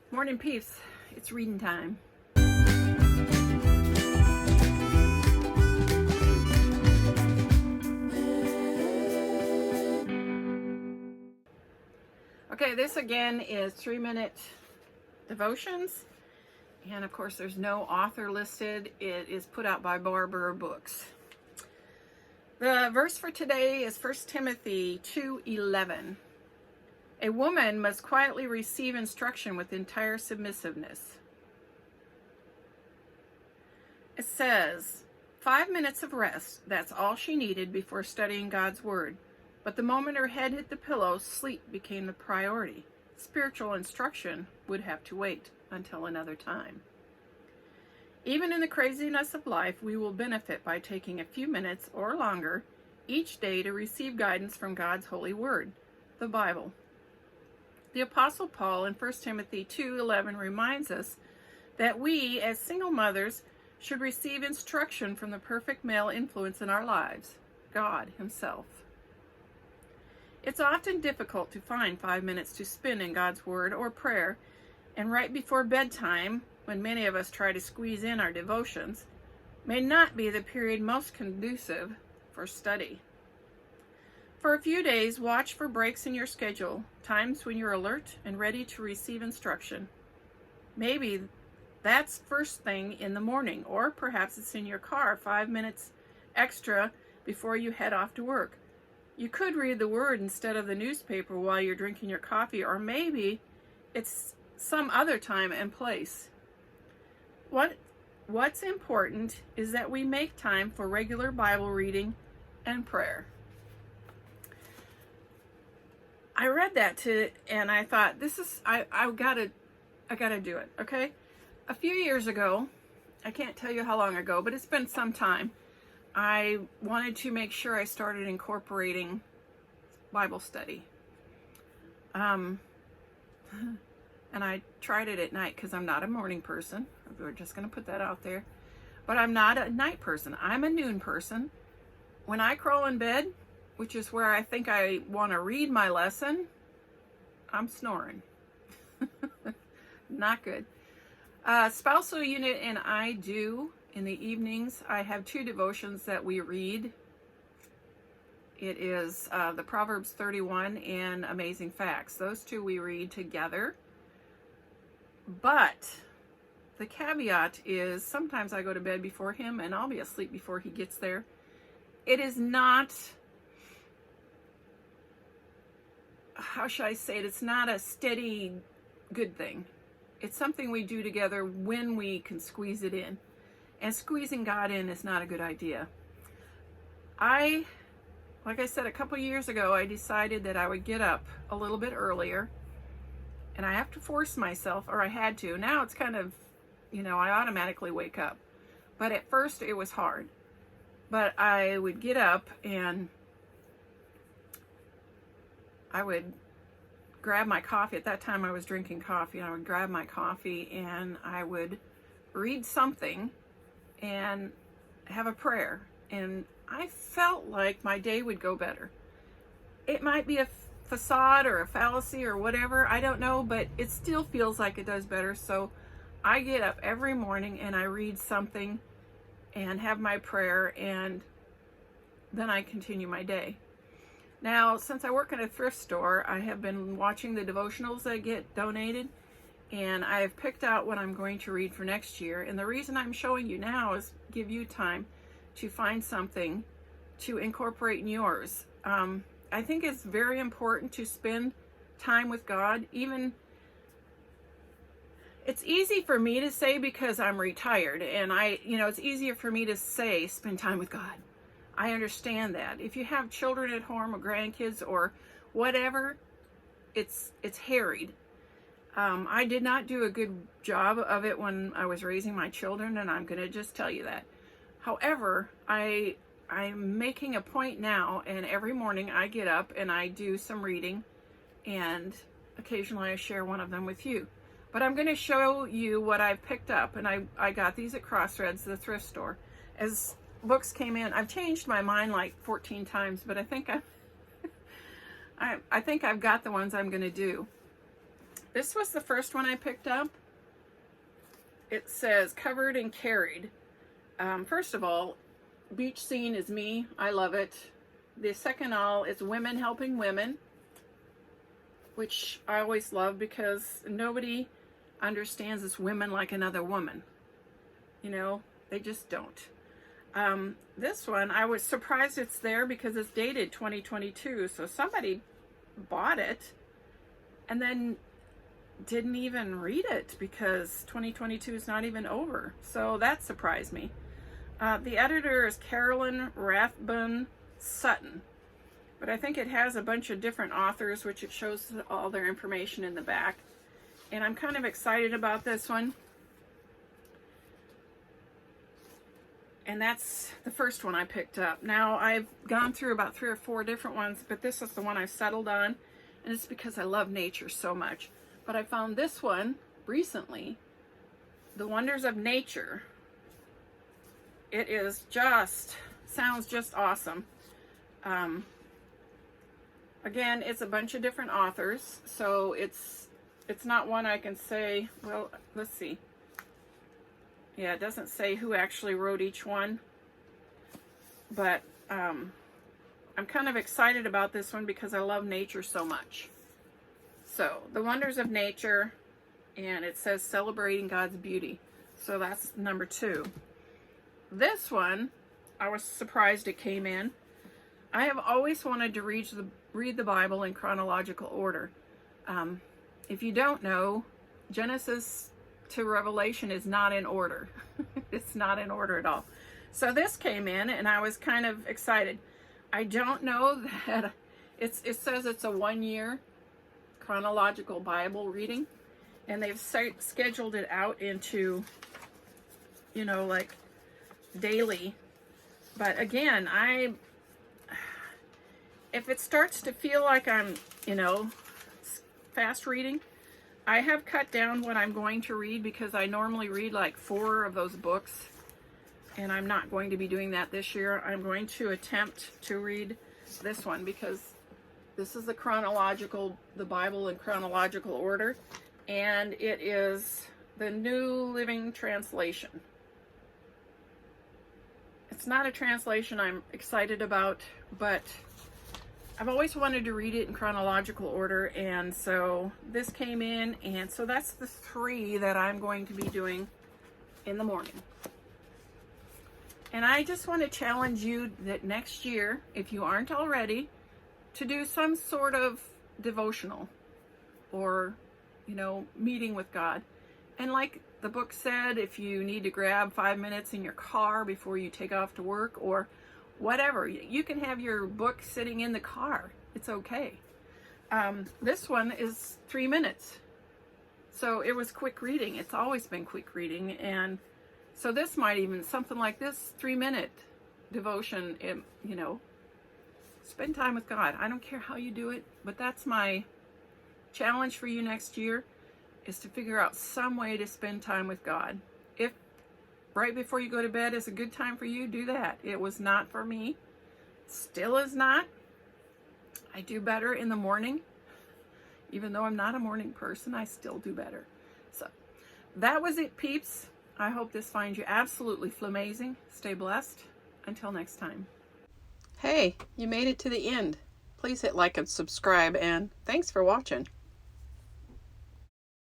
Morning peeps, it's reading time. Okay, this again is 3-minute devotions, and of course there's no author listed. It is put out by Barber Books. The verse for today is 1 Timothy 2:11. A woman must quietly receive instruction with entire submissiveness. It says, 5 minutes of rest, that's all she needed before studying God's Word. But the moment her head hit the pillow, sleep became the priority. Spiritual instruction would have to wait until another time. Even in the craziness of life, we will benefit by taking a few minutes or longer each day to receive guidance from God's holy Word, the Bible. The Apostle Paul in 1 Timothy 2:11 reminds us that we, as single mothers, should receive instruction from the perfect male influence in our lives, God Himself. It's often difficult to find 5 minutes to spend in God's Word or prayer, and right before bedtime, when many of us try to squeeze in our devotions, may not be the period most conducive for study. For a few days, watch for breaks in your schedule, times when you're alert and ready to receive instruction. Maybe that's first thing in the morning, or perhaps it's in your car 5 minutes extra before you head off to work. You could read the Word instead of the newspaper while you're drinking your coffee, or maybe it's some other time and place. What's important is that we make time for regular Bible reading and prayer. I read that and I thought, I gotta do it, okay? A few years ago, I can't tell you how long ago, but it's been some time, I wanted to make sure I started incorporating Bible study. And I tried it at night because I'm not a morning person. We're just going to put that out there. But I'm not a night person. I'm a noon person. When I crawl in bed, which is where I think I want to read my lesson, I'm snoring. Not good. Spousal unit and I do in the evenings. I have 2 devotions that we read. It is the Proverbs 31 and Amazing Facts. Those 2 we read together. But the caveat is sometimes I go to bed before him and I'll be asleep before he gets there. It is not, how should I say it? It's not a steady good thing. It's something we do together when we can squeeze it in. And squeezing God in is not a good idea. Like I said, a couple years ago, I decided that I would get up a little bit earlier. And I have to force myself, or I had to. Now it's kind of, I automatically wake up. But at first it was hard. But I would get up and I would grab my coffee. At that time I was drinking coffee. I would grab my coffee and I would read something and have a prayer. And I felt like my day would go better. It might be a facade or a fallacy or whatever, I don't know, but it still feels like it does better. So I get up every morning and I read something and have my prayer, and then I continue my day. Now, since I work in a thrift store, I have been watching the devotionals that get donated, and I have picked out what I'm going to read for next year. And the reason I'm showing you now is give you time to find something to incorporate in yours. I think it's very important to spend time with God. Even, it's easy for me to say because I'm retired, and it's easier for me to say spend time with God. I understand that. If you have children at home or grandkids or whatever, it's harried. I did not do a good job of it when I was raising my children, and I'm going to just tell you that. However, I'm making a point now, and every morning I get up and I do some reading, and occasionally I share one of them with you. But I'm going to show you what I've picked up, and I got these at Crossroads, the thrift store. As books came in, I've changed my mind like 14 times, but I think I've got the ones I'm going to do. This was the first one I picked up. It says covered and carried. First of all, beach scene is me. I love it. The second all is women helping women, which I always love because nobody understands this women like another woman. You know, they just don't. This one, I was surprised it's there because it's dated 2022. So somebody bought it and then didn't even read it because 2022 is not even over. So that surprised me. The editor is Carolyn Rathbun Sutton. But I think it has a bunch of different authors, which it shows all their information in the back. And I'm kind of excited about this one. And that's the first one I picked up. Now, I've gone through about 3 or 4 different ones, but this is the one I've settled on. And it's because I love nature so much. But I found this one recently, The Wonders of Nature. It is just, sounds just awesome. Again, it's a bunch of different authors, so it's not one I can say, well, let's see. Yeah, it doesn't say who actually wrote each one, but I'm kind of excited about this one because I love nature so much. So, The Wonders of Nature, and it says Celebrating God's Beauty. So that's number 2. This one, I was surprised it came in. I have always wanted to read the Bible in chronological order. If you don't know, Genesis to Revelation is not in order. It's not in order at all. So this came in and I was kind of excited. I don't know that it says it's a 1-year chronological Bible reading, and they've scheduled it out into, you know, like daily. But again, if it starts to feel like I'm, you know, fast reading, I have cut down what I'm going to read because I normally read like 4 of those books, and I'm not going to be doing that this year. I'm going to attempt to read this one because this is the Bible in chronological order, and it is the New Living Translation. It's not a translation I'm excited about, but I've always wanted to read it in chronological order, and so this came in, and so that's the 3 that I'm going to be doing in the morning. And I just want to challenge you that next year, if you aren't already, to do some sort of devotional or, you know, meeting with God. And like the book said, if you need to grab 5 minutes in your car before you take off to work or whatever, you can have your book sitting in the car. It's okay. This one is 3 minutes. So it was quick reading. It's always been quick reading. And so this might even, something like this, 3-minute devotion, you know, spend time with God. I don't care how you do it, but that's my challenge for you next year, is to figure out some way to spend time with God. If right before you go to bed is a good time for you, do that. It was not for me. Still is not. I do better in the morning. Even though I'm not a morning person, I still do better. So that was it, peeps. I hope this finds you absolutely flamazing. Stay blessed. Until next time. Hey, you made it to the end. Please hit like and subscribe, and thanks for watching.